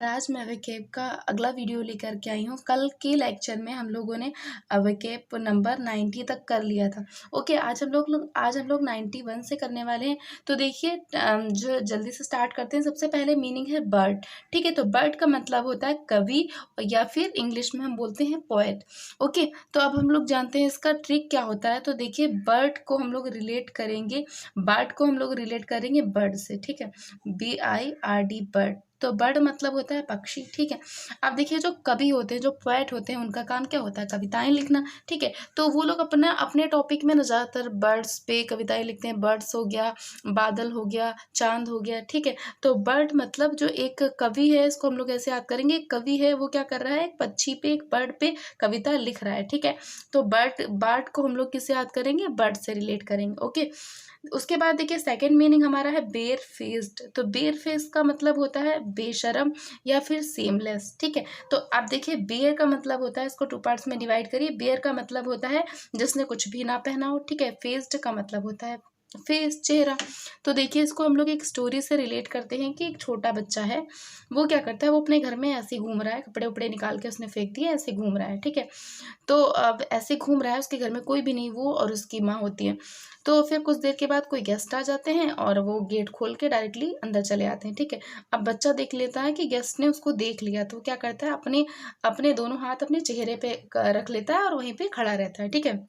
आज मैं वेकेब का अगला वीडियो लेकर के आई हूँ। कल के लेक्चर में हम लोगों ने वेकेब नंबर 90 तक कर लिया था। ओके, आज हम लोग 91 से करने वाले हैं। तो देखिए, जो जल्दी से स्टार्ट करते हैं। सबसे पहले मीनिंग है बर्ड। ठीक है, तो बर्ड का मतलब होता है कवि, या फिर इंग्लिश में हम बोलते हैं पोएट। ओके, तो अब हम लोग जानते हैं इसका ट्रिक क्या होता है। तो देखिए, बर्ड को हम लोग रिलेट करेंगे बर्ड से। ठीक है, BIRD बर्ड। तो बर्ड मतलब होता है पक्षी। ठीक है, अब देखिए, जो कवि होते हैं, जो पोएट होते हैं, उनका काम क्या होता है? कविताएं लिखना। ठीक है, तो वो लोग अपने टॉपिक में ना ज़्यादातर बर्ड्स पे कविताएं लिखते हैं। बर्ड्स हो गया, बादल हो गया, चांद हो गया। ठीक है, तो बर्ड मतलब जो एक कवि है, इसको हम लोग ऐसे याद करेंगे। एक कवि है, वो क्या कर रहा है? एक पक्षी पे, एक बर्ड पे कविता लिख रहा है। ठीक है, तो बर्ड को हम लोग किससे याद करेंगे? बर्ड से रिलेट करेंगे। ओके, उसके बाद देखिए, सेकंड मीनिंग हमारा है बेयर फेस्ड। तो बेयर फेस का मतलब होता है बेशरम या फिर सेमलेस। ठीक है, तो आप देखिए, बेयर का मतलब होता है, इसको टू पार्ट्स में डिवाइड करिए। बेयर का मतलब होता है जिसने कुछ भी ना पहना हो। ठीक है, फेस्ड का मतलब होता है फेस, चेहरा। तो देखिए, इसको हम लोग एक स्टोरी से रिलेट करते हैं कि एक छोटा बच्चा है, वो क्या करता है? वो अपने घर में ऐसे ही घूम रहा है, कपड़े उपड़े निकाल के उसने फेंक दिए, ऐसे घूम रहा है। ठीक है, तो अब ऐसे घूम रहा है, उसके घर में कोई भी नहीं, वो और उसकी माँ होती है। तो फिर कुछ देर के बाद कोई गेस्ट आ जाते हैं और वो गेट खोल के डायरेक्टली अंदर चले आते हैं। ठीक है, अब बच्चा देख लेता है कि गेस्ट ने उसको देख लिया, तो क्या करता है? अपने अपने दोनों हाथ अपने चेहरे पे रख लेता है और वहीं पे खड़ा रहता है। ठीक है,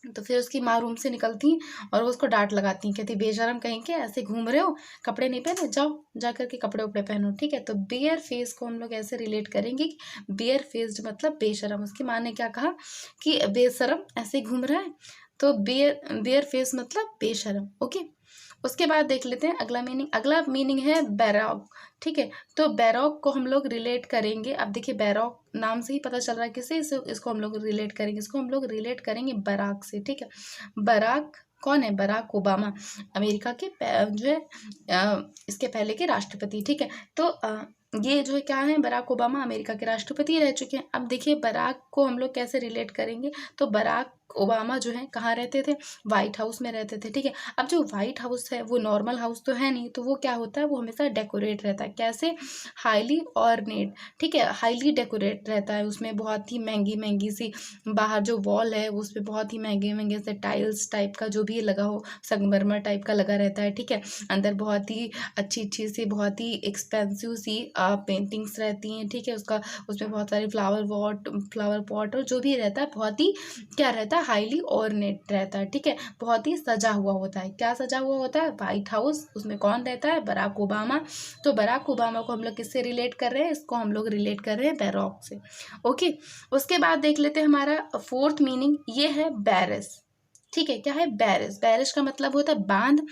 तो फिर उसकी माँ रूम से निकलती और वो उसको डांट लगाती, कहती बेशरम कहीं के, ऐसे घूम रहे हो, कपड़े नहीं पहने, जाओ जा करके कपड़े उपड़े पहनो। ठीक है, तो बेयर फेस को हम लोग ऐसे रिलेट करेंगे कि बेयर फेस्ड मतलब बेशरम। उसकी माँ ने क्या कहा कि बेशरम ऐसे घूम रहा है, तो बेयर फेस मतलब बेशरम। ओके, उसके बाद देख लेते हैं अगला मीनिंग है बैरॉक। ठीक है, तो बैरॉक को हम लोग रिलेट करेंगे। अब देखिए, बैरॉक नाम से ही पता चल रहा है किसे, इसको हम लोग रिलेट करेंगे, बराक से। ठीक है, बराक कौन है? बराक ओबामा, अमेरिका के जो है इसके पहले के राष्ट्रपति। ठीक है, तो ये जो है क्या है? बराक ओबामा अमेरिका के राष्ट्रपति रह चुके हैं। अब देखिए, बराक को हम लोग कैसे रिलेट करेंगे? तो बराक ओबामा जो है कहाँ रहते थे? व्हाइट हाउस में रहते थे। ठीक है, अब जो व्हाइट हाउस है वो नॉर्मल हाउस तो है नहीं, तो वो क्या होता है? वो हमेशा डेकोरेट रहता है। कैसे? Highly ornate. ठीक है, हाईली डेकोरेट रहता है। उसमें बहुत ही महंगी महंगी सी बाहर जो वॉल है, उस पर बहुत ही महंगे महंगे से टाइल्स टाइप का जो भी लगा हो, संगमरमर टाइप का लगा रहता है। ठीक है, अंदर बहुत ही अच्छी अच्छी सी, बहुत ही एक्सपेंसिव सी पेंटिंग्स रहती हैं। ठीक है, उसमें बहुत सारे फ्लावर पॉट और जो भी रहता है, बहुत ही क्या रहता है? हाईली ऑर्नेट रहता है। ठीक है, बहुत ही सजा हुआ होता है। क्या सजा हुआ होता है? White House. उसमें कौन रहता है? Barack Obama. तो बराक ओबामा को हम लोग किससे रिलेट कर रहे हैं? इसको हम लोग रिलेट कर रहे हैं बैरॉक से। ओके, उसके बाद देख लेते हैं हमारा फोर्थ मीनिंग, ये है बैरिस। ठीक है, क्या है? बैरिस। बैरिस का मतलब होता है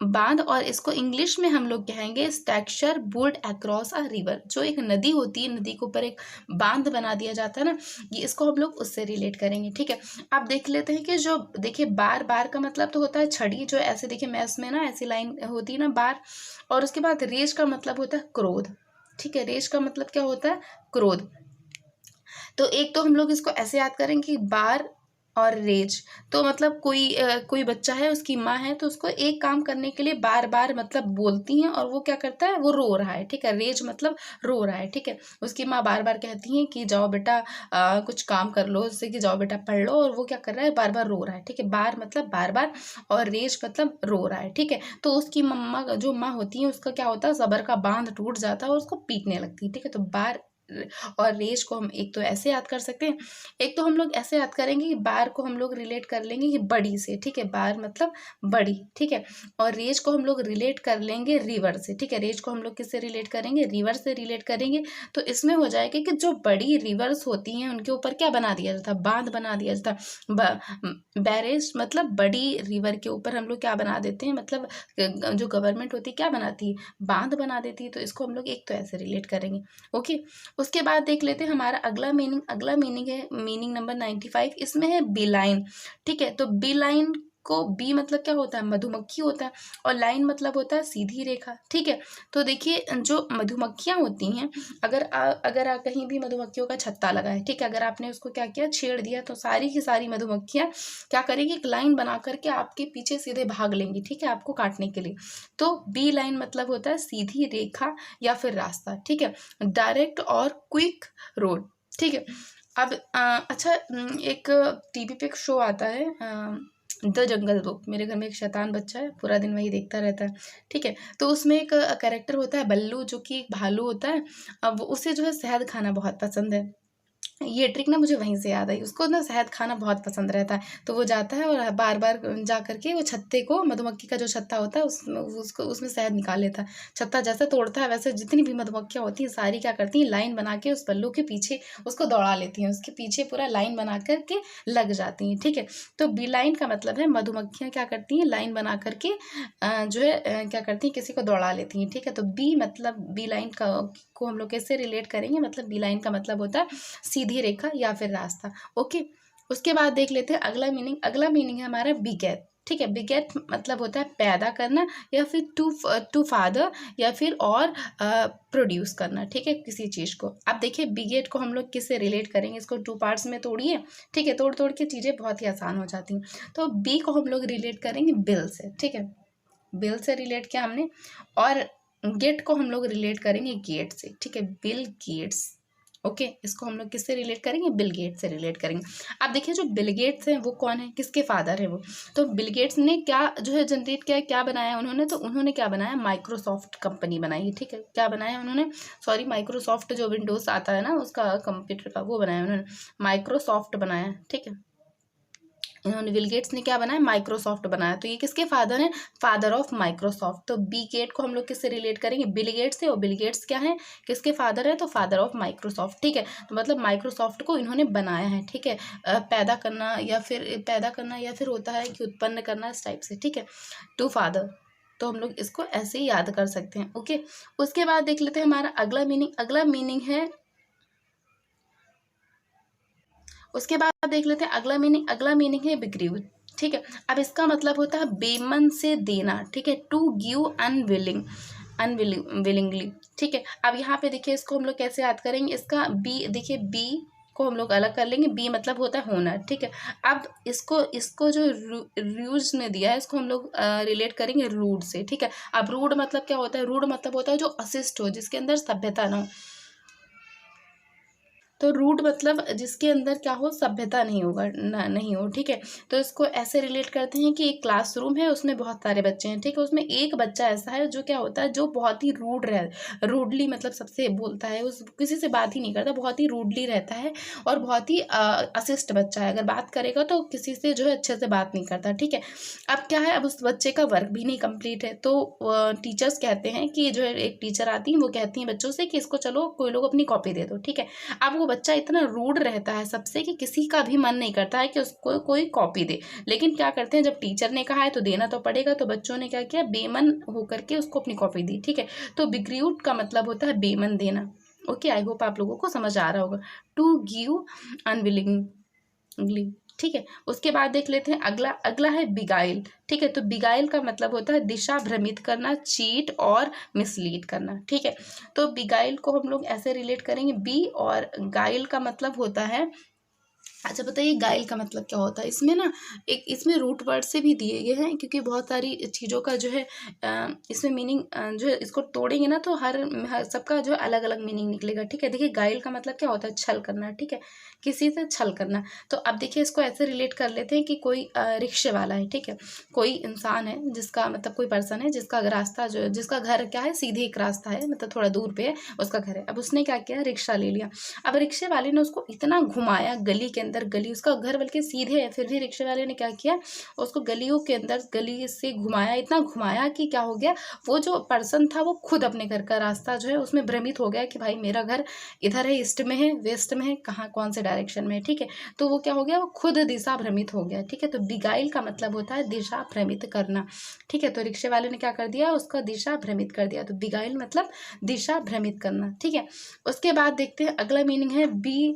बांध, और इसको इंग्लिश में हम लोग कहेंगे structure built across a river. जो एक नदी होती है, नदी के ऊपर एक बांध बना दिया जाता है ना, ये इसको हम लोग उससे रिलेट करेंगे। ठीक है, अब देख लेते हैं कि जो देखिए, बार बार का मतलब तो होता है छड़ी, जो ऐसे देखिए मैथ्स में ना ऐसी लाइन होती है ना, बार। और उसके बाद रेज का मतलब होता है क्रोध। ठीक है, रेज का मतलब क्या होता है? क्रोध। तो एक तो हम लोग इसको ऐसे याद करेंगे कि बार और रेज। तो मतलब कोई बच्चा है, उसकी माँ है, तो उसको एक काम करने के लिए बार बार मतलब बोलती हैं, और वो क्या करता है? वो रो रहा है। ठीक है, रेज मतलब रो रहा है। ठीक है, उसकी माँ बार बार कहती हैं कि जाओ बेटा, कुछ काम कर लो, उससे कि जाओ बेटा पढ़ लो, और वो क्या कर रहा है? बार बार रो रहा है। ठीक है, बार मतलब बार बार, और रेज मतलब रो रहा है। ठीक है, तो उसकी मम्मा जो माँ होती है, उसका क्या होता है? सबर का बांध टूट जाता है और उसको पीटने लगती है। ठीक है, तो बार और रेज को हम एक तो ऐसे याद कर सकते हैं, एक तो हम लोग ऐसे याद करेंगे कि बार को हम लोग रिलेट कर लेंगे कि बड़ी से। ठीक है, बार मतलब बड़ी। ठीक है, और रेज को हम लोग रिलेट कर लेंगे रिवर से। ठीक है, रेज को हम लोग किससे रिलेट करेंगे? रिवर से रिलेट करेंगे। तो इसमें हो जाएगा कि जो बड़ी रिवर्स होती हैं, उनके ऊपर क्या बना दिया जाता? बांध बना दिया जाता। बैरेज मतलब बड़ी रिवर के ऊपर हम लोग क्या बना देते हैं? मतलब जो गवर्नमेंट होती है क्या बनाती है? बांध बना देती है। तो इसको हम लोग एक तो ऐसे रिलेट करेंगे। ओके, उसके बाद देख लेते हैं हमारा अगला मीनिंग है मीनिंग नंबर 95। इसमें है बिलाइन। ठीक है, तो बिलाइन को बी मतलब क्या होता है, मधुमक्खी होता है, और लाइन मतलब होता है सीधी रेखा। ठीक है, तो देखिए जो मधुमक्खियाँ होती हैं, अगर कहीं भी मधुमक्खियों का छत्ता लगा है, ठीक है, अगर आपने उसको क्या किया, छेड़ दिया, तो सारी की सारी मधुमक्खियाँ क्या करेगी, एक लाइन बना करके आपके पीछे सीधे भाग लेंगी, ठीक है, आपको काटने के लिए। तो बी लाइन मतलब होता है सीधी रेखा या फिर रास्ता। ठीक है, डायरेक्ट और क्विक रोड। ठीक है, अब अच्छा, एक टीवी पे एक शो आता है द जंगल बुक। मेरे घर में एक शैतान बच्चा है, पूरा दिन वही देखता रहता है। ठीक है, तो उसमें एक कैरेक्टर होता है बल्लू, जो कि एक भालू होता है। अब उसे जो है शहद खाना बहुत पसंद है। ये ट्रिक ना मुझे वहीं से याद आई, उसको ना शहद खाना बहुत पसंद रहता है, तो वो जाता है और बार बार जा करके वो छत्ते को, मधुमक्खी का जो छत्ता होता है उसमें शहद निकाल लेता है। छत्ता जैसे तोड़ता है वैसे जितनी भी मधुमक्खियाँ होती हैं सारी क्या करती हैं, लाइन बना के उस पल्लू के पीछे उसको दौड़ा लेती हैं, उसके पीछे पूरा लाइन बना करके लग जाती हैं। ठीक है, तो बी लाइन का मतलब है मधुमक्खियाँ क्या करती हैं, लाइन बना करके जो है क्या करती हैं, किसी को दौड़ा लेती हैं। ठीक है, तो बी मतलब बी लाइन को हम लोग कैसे रिलेट करेंगे, मतलब बी लाइन का मतलब होता है सीधी रेखा या फिर रास्ता। ओके, उसके बाद देख लेते हैं अगला मीनिंग। अगला मीनिंग है हमारा बिगेट। ठीक है, बिगेट मतलब होता है पैदा करना, या फिर टू फादर, या फिर और प्रोड्यूस करना। ठीक है, किसी चीज़ को। अब देखिए बिगेट को हम लोग किससे रिलेट करेंगे, इसको टू पार्ट्स में तोड़िए। ठीक है, तोड़ तोड़ के चीज़ें बहुत ही आसान हो जाती हैं। तो बी को हम लोग रिलेट करेंगे बिल से। ठीक है, बिल से रिलेट किया हमने, और गेट को हम लोग रिलेट करेंगे गेट से। ठीक है, बिल गेट्स। ओके, इसको हम लोग किससे रिलेट करेंगे, बिल गेट्स से रिलेट करेंगे। अब देखिए जो बिल गेट्स हैं वो कौन है, किसके फादर है वो। तो बिल गेट्स ने क्या जो है जनरेट किया, क्या बनाया उन्होंने, तो उन्होंने क्या बनाया, माइक्रोसॉफ्ट कंपनी बनाई है। ठीक है, क्या बनाया उन्होंने, सॉरी, माइक्रोसॉफ्ट जो विंडोज आता है ना उसका कंप्यूटर का, वो बनाया उन्होंने, माइक्रोसॉफ्ट बनाया। ठीक है, इन्होंने, बिल गेट्स ने क्या बनाया, माइक्रोसॉफ्ट बनाया। तो ये किसके फादर हैं, फादर ऑफ माइक्रोसॉफ्ट। तो बी गेट को हम लोग किससे रिलेट करेंगे, बिल गेट्स से, और बिल गेट्स क्या है, किसके फादर है, तो फादर ऑफ माइक्रोसॉफ्ट। ठीक है, तो मतलब माइक्रोसॉफ्ट को इन्होंने बनाया है। ठीक है, पैदा करना या फिर होता है कि उत्पन्न करना, इस टाइप से। ठीक है, टू फादर, तो हम लोग इसको ऐसे ही याद कर सकते हैं। ओके, उसके बाद देख लेते हैं हमारा अगला मीनिंग। अगला मीनिंग है, उसके बाद देख लेते हैं अगला मीनिंग। अगला मीनिंग है बिग्रीव। ठीक है, अब इसका मतलब होता है बेमन से देना। ठीक है, टू गिव अनविलिंगली। ठीक है, अब यहाँ पे देखिए इसको हम लोग कैसे याद करेंगे, इसका बी, देखिए बी को हम लोग अलग कर लेंगे। बी मतलब होता है होना। ठीक है, अब इसको जो रूज ने दिया है इसको हम लोग रिलेट करेंगे रूड से। ठीक है, अब रूड मतलब क्या होता है, रूड मतलब होता है जो अशिष्ट हो, जिसके अंदर सभ्यता ना हो। तो रूड मतलब जिसके अंदर क्या हो, सभ्यता नहीं होगा, नहीं हो। ठीक है, तो इसको ऐसे रिलेट करते हैं कि एक क्लासरूम है, उसमें बहुत सारे बच्चे हैं। ठीक है, उसमें एक बच्चा ऐसा है जो क्या होता है, जो बहुत ही रूडली मतलब सबसे बोलता है, उस किसी से बात ही नहीं करता, बहुत ही रूडली रहता है, और बहुत ही अशिष्ट बच्चा है। अगर बात करेगा तो किसी से जो है अच्छे से बात नहीं करता। ठीक है, अब क्या है, अब उस बच्चे का वर्क भी नहीं कंप्लीट है, तो टीचर्स कहते हैं कि जो है, एक टीचर आती है, वो कहती हैं बच्चों से कि इसको चलो कोई लोग अपनी कॉपी दे दो। ठीक है, अब वो बच्चा इतना रूड रहता है सबसे कि किसी का भी मन नहीं करता है कि उसको कोई कॉपी दे, लेकिन क्या करते हैं, जब टीचर ने कहा है तो देना तो पड़ेगा, तो बच्चों ने क्या किया, बेमन होकर के उसको अपनी कॉपी दी। ठीक है, तो बिग्रीव्ड का मतलब होता है बेमन देना। ओके, आई होप आप लोगों को समझ आ रहा होगा, टू गिव अनविलिंगली। ठीक है, उसके बाद देख लेते हैं अगला। अगला है बिगाइल। ठीक है, तो बिगाइल का मतलब होता है दिशा भ्रमित करना, चीट और मिसलीड करना। ठीक है, तो बिगाइल को हम लोग ऐसे रिलेट करेंगे, बी, और गाइल का मतलब होता है, अच्छा बताइए गाइल का मतलब क्या होता है। इसमें ना एक, इसमें रूट वर्ड से भी दिए गए हैं, क्योंकि बहुत सारी चीज़ों का जो है इसमें मीनिंग जो है, इसको तोड़ेंगे ना तो हर सबका जो है अलग अलग मीनिंग निकलेगा। ठीक है, देखिए गाइल का मतलब क्या होता है, छल करना। ठीक है, किसी से छल करना। तो अब देखिए इसको ऐसे रिलेट कर लेते हैं कि कोई रिक्शे वाला है। ठीक है, कोई इंसान है जिसका मतलब कोई पर्सन है जिसका रास्ता जो, जिसका घर क्या है, सीधे एक रास्ता है, मतलब थोड़ा दूर पे है उसका घर है। अब उसने क्या किया, रिक्शा ले लिया। अब रिक्शे वाले ने उसको इतना घुमाया गली के अंदर, गली उसका घर बल्कि सीधे है, फिर भी रिक्शे वाले ने क्या किया, उसको गलियों के अंदर, गली से घुमाया, इतना घुमाया कि क्या हो गया, वो जो पर्सन था वो खुद अपने घर का रास्ता जो है उसमें भ्रमित हो गया कि भाई मेरा घर इधर है, ईस्ट में है, वेस्ट में है, कहाँ कौन से डायरेक्शन में है। ठीक है, तो वो क्या हो गया, वो खुद दिशा भ्रमित हो गया। ठीक है, तो बिगाइल का मतलब होता है दिशा भ्रमित करना। ठीक है, तो रिक्शे वाले ने क्या कर दिया, उसका दिशा भ्रमित कर दिया। तो बिगाइल मतलब दिशा भ्रमित करना। ठीक है, उसके बाद देखते हैं अगला मीनिंग है बी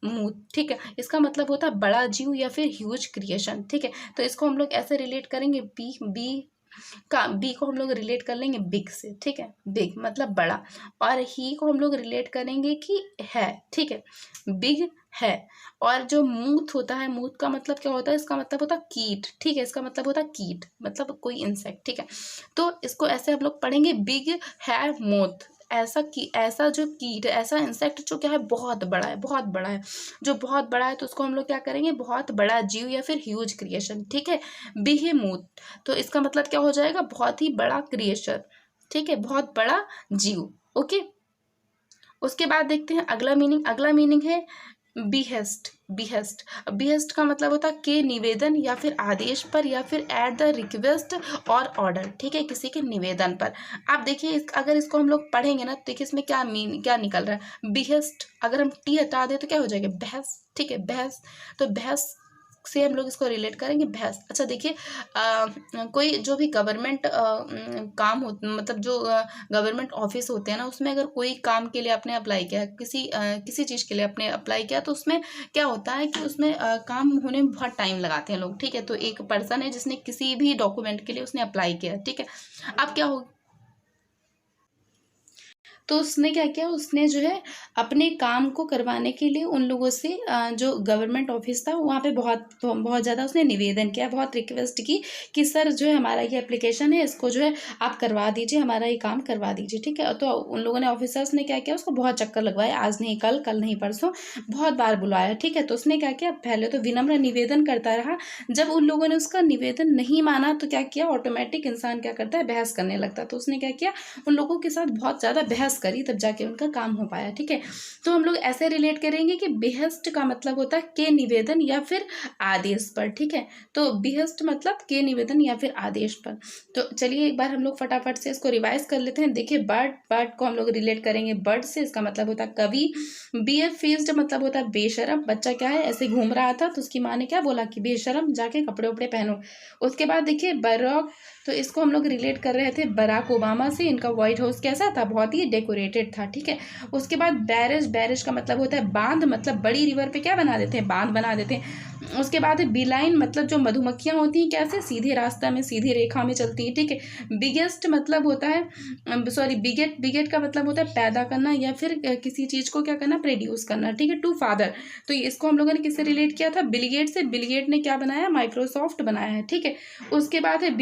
मूथ, ठीक है। इसका मतलब होता है बड़ा जीव या फिर ह्यूज क्रिएशन, ठीक है। तो इसको हम लोग ऐसे रिलेट करेंगे, बी को हम लोग रिलेट कर लेंगे बिग से, ठीक है। बिग मतलब बड़ा, और ही को हम लोग रिलेट करेंगे कि है, ठीक है, बिग है। और जो मूथ होता है, मूथ का मतलब क्या होता है, इसका मतलब होता है कीट, ठीक है। इसका मतलब होता है कीट, मतलब कोई इंसेक्ट, ठीक है। तो इसको ऐसे हम लोग पढ़ेंगे, बिग है मूथ, ऐसा जो कीट, ऐसा इंसेक्ट जो क्या है, बहुत बड़ा है, बहुत बड़ा है। जो बहुत बड़ा है तो उसको हम लोग क्या करेंगे, बहुत बड़ा जीव या फिर ह्यूज क्रिएशन, ठीक है। बिहेमूथ, तो इसका मतलब क्या हो जाएगा, बहुत ही बड़ा क्रिएचर, ठीक है, बहुत बड़ा जीव, ओके। उसके बाद देखते हैं अगला मीनिंग है बिहेस्ट। बिहेस्ट का मतलब होता है के निवेदन या फिर आदेश पर, या फिर एट द रिक्वेस्ट और ऑर्डर, ठीक है, किसी के निवेदन पर। आप देखिए अगर इसको हम लोग पढ़ेंगे ना, तो देखिए इसमें क्या निकल रहा है, बिहेस्ट, अगर हम टी हटा दें तो क्या हो जाएगा, बहस, ठीक है, बहस। तो बहस से हम लोग इसको रिलेट करेंगे, बहस। अच्छा देखिए, कोई जो भी गवर्नमेंट काम हो, मतलब जो गवर्नमेंट ऑफिस होते हैं ना, उसमें अगर कोई काम के लिए आपने अप्लाई किया, किसी चीज़ के लिए आपने अप्लाई किया, तो उसमें क्या होता है कि उसमें काम होने में बहुत टाइम लगाते हैं लोग, ठीक है। तो एक पर्सन है जिसने किसी भी डॉक्यूमेंट के लिए उसने अप्लाई किया, ठीक है। अब क्या हो, तो उसने क्या किया, उसने जो है अपने काम को करवाने के लिए उन लोगों से, जो गवर्नमेंट ऑफिस था वहाँ पे बहुत बहुत ज़्यादा उसने निवेदन किया, बहुत रिक्वेस्ट की कि सर जो है हमारा ये एप्लीकेशन है, इसको जो है आप करवा दीजिए, हमारा ये काम करवा दीजिए, ठीक है। तो उन लोगों ने, ऑफिसर्स ने क्या किया, उसको बहुत चक्कर लगवाए, आज नहीं कल, कल नहीं परसों, बहुत बार बुलाया, ठीक है। तो उसने क्या किया, पहले तो विनम्र निवेदन करता रहा। जब उन लोगों ने उसका निवेदन नहीं माना तो क्या किया, ऑटोमेटिक इंसान क्या करता है, बहस करने लगता है। तो उसने क्या किया, उन लोगों के साथ बहुत ज़्यादा बहस करी, तब जाके उनका काम हो पाया, ठीक है। तो हम लोग ऐसे रिलेट करेंगे कि बेहस्ट का मतलब होता है के निवेदन या फिर आदेश पर, ठीक है। तो बेहस्ट मतलब के निवेदन या फिर आदेश पर। तो चलिए एक बार हम लोग फटाफट से इसको रिवाइज कर लेते हैं। देखिए बर्ड को हम लोग रिलेट करेंगे बर्ड से, इसका मतलब होता है कवि। बेफेस्ड मतलब होता है बेशरम, बच्चा क्या है, ऐसे घूम रहा था तो उसकी माँ ने क्या बोला कि बेशरम, जाके कपड़े उपड़े पहनो। उसके बाद देखिए बरॉक, तो इसको हम लोग रिलेट कर रहे थे बराक ओबामा से। इनका व्हाइट हाउस कैसा था, बहुत ही डेकोरेटेड था, ठीक है। उसके बाद बैरेज का मतलब होता है बांध, मतलब बड़ी रिवर पे क्या बना देते हैं, बांध बना देते हैं। उसके बाद बिलाइन, मतलब जो मधुमक्खियाँ होती हैं कैसे, सीधे रास्ता में, सीधी रेखा में चलती है, ठीक है। बिगेस्ट मतलब होता है, बिगेट का मतलब होता है पैदा करना या फिर किसी चीज़ को क्या करना, प्रोड्यूस करना, ठीक है। टू फादर, तो इसको हम लोगों ने किससे रिलेट किया था, बिलगेट से। बिलगेट ने क्या बनाया, माइक्रोसॉफ्ट बनाया है, ठीक है। उसके बाद है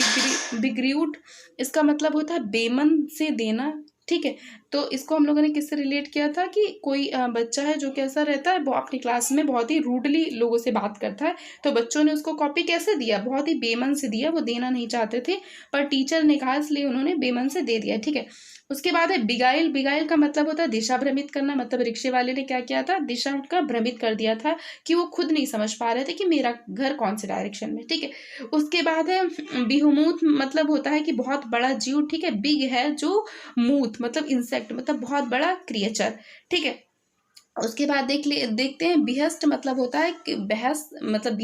बिग्रीउट, इसका मतलब होता है बेमन से देना, ठीक है। तो इसको हम लोगों ने किससे रिलेट किया था कि कोई बच्चा है जो कैसा रहता है, वो अपनी क्लास में बहुत ही रूडली लोगों से बात करता है, तो बच्चों ने उसको कॉपी कैसे दिया, बहुत ही बेमन से दिया, वो देना नहीं चाहते थे पर टीचर ने कहा इसलिए उन्होंने बेमन से दे दिया, ठीक है। उसके बाद है बिगाइल का मतलब होता है दिशा भ्रमित करना, मतलब रिक्शे वाले ने क्या किया था, दिशा का भ्रमित कर दिया था कि वो खुद नहीं समझ पा रहे थे कि मेरा घर कौन से डायरेक्शन में, ठीक है। उसके बाद है बिहुमूत, मतलब होता है कि बहुत बड़ा जीव, ठीक है। बिग है जो मूथ मतलब इंसेक्ट, मतलब बहुत बड़ा क्रिएचर, ठीक है। उसके बाद देखते हैं बिहस्ट, मतलब होता है कि बहस, मतलब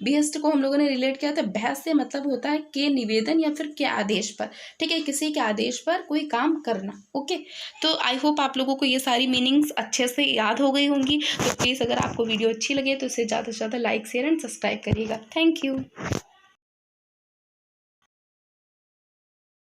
बिहस्ट को हम लोगों ने रिलेट किया था बहस से, मतलब होता है के निवेदन या फिर के आदेश पर, ठीक है, किसी के आदेश पर कोई काम करना, ओके। तो आई होप आप लोगों को ये सारी मीनिंग्स अच्छे से याद हो गई होंगी। तो प्लीज़ अगर आपको वीडियो अच्छी लगे तो इसे ज़्यादा से ज़्यादा लाइक शेयर एंड सब्सक्राइब करिएगा। Thank you.